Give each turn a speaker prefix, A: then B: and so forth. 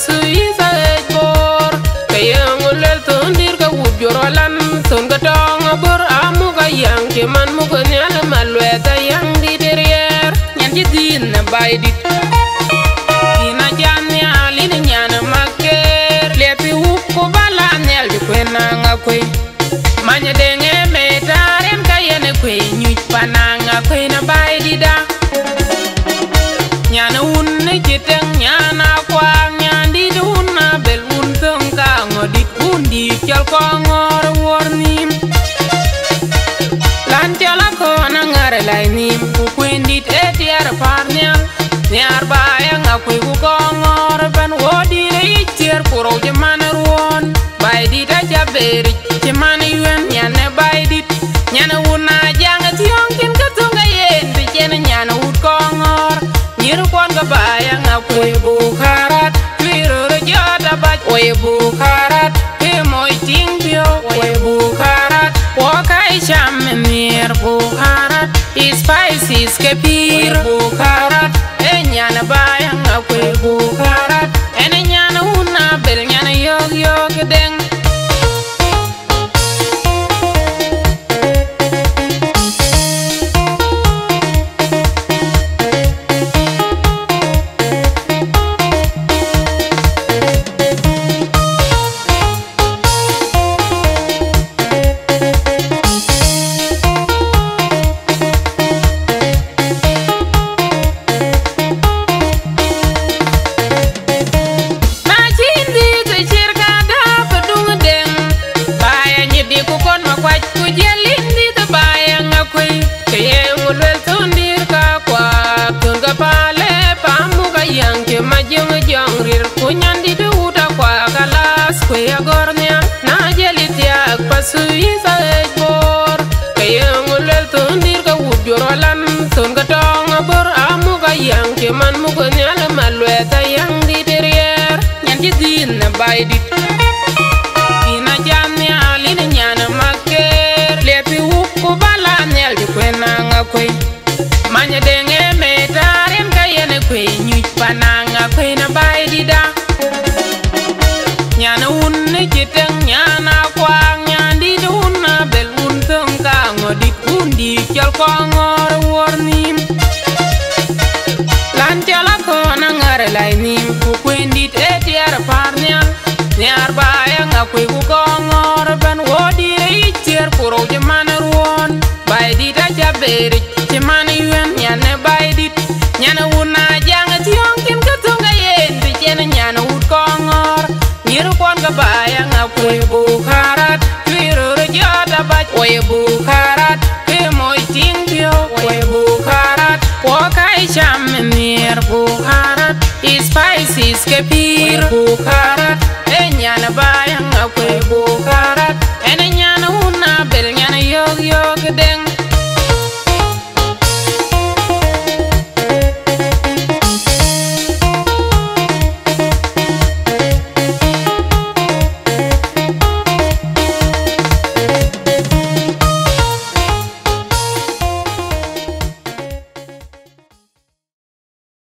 A: pasu isa bor kayang ulel tundir ka wujuralan sun ka tong bor amu ka yang keman mu ka nyal malweta yang di derrière nyan ji din na baidit ina jani ali ni nyana maker lepi wup ko bala nyal di kwena ngakwe manya denge metaren kayene kwe nyuch pananga kwe na baidida nyana unne jiteng nyana kwang nyandi dunna bel unteng ka ngodit undi chal kongor warnim lan chala kona ngare lainim ku kwendit etiar parnyal nyar bayang akwe ku kongor ban wodi le ichir puro jaman ruon baidit aja beri jaman yuen nyane baidit nyana unna janga tiongkin katunga yen bichen nyana ut kongor nyiru kon ga bayang akwe Bukharat twiro jota bach oye Bukharat he moy ting bio oye Bukharat wakai cham mir Bukharat spices kepir Bukharat nyana bayang akwe Bukharat ene nyana una bel nyana yog yog deng majung jong rir kunyandi de uta kwa galas kwe agornya na jelitia pasu isa bor kayang ulel tundir ka wujuralan sun ka tong bor amu ka yang keman mu ko nyal malweta yang di derrière nyan ji din na baidit ina jamnya ali ni nyana maker lepi wup ko bala nyal ji kwena ngakwe manya denge metaren kayene kwe nyuch pananga kwe na baidida nyana unne jiteng nyana kwang nyandi dunna bel unteng ka ngodit undi chal kongor warnim lan chala kona ngare lainim ku kwendit etiar parnyal nyar bayang akwe ku kongor ban wodi re ichir puro jaman ruon baidita jaberi jaman yuen nyane baidit nyana una janga tiongkin katunga yen bichen nyana ut kongor nyiru kon ga bayang akwe Bukharat twiro jota bach oye Bukharat he moy ting bio oye Bukharat wakai cham mir Bukharat spices kepir Bukharat nyana bayang akwe Bukharat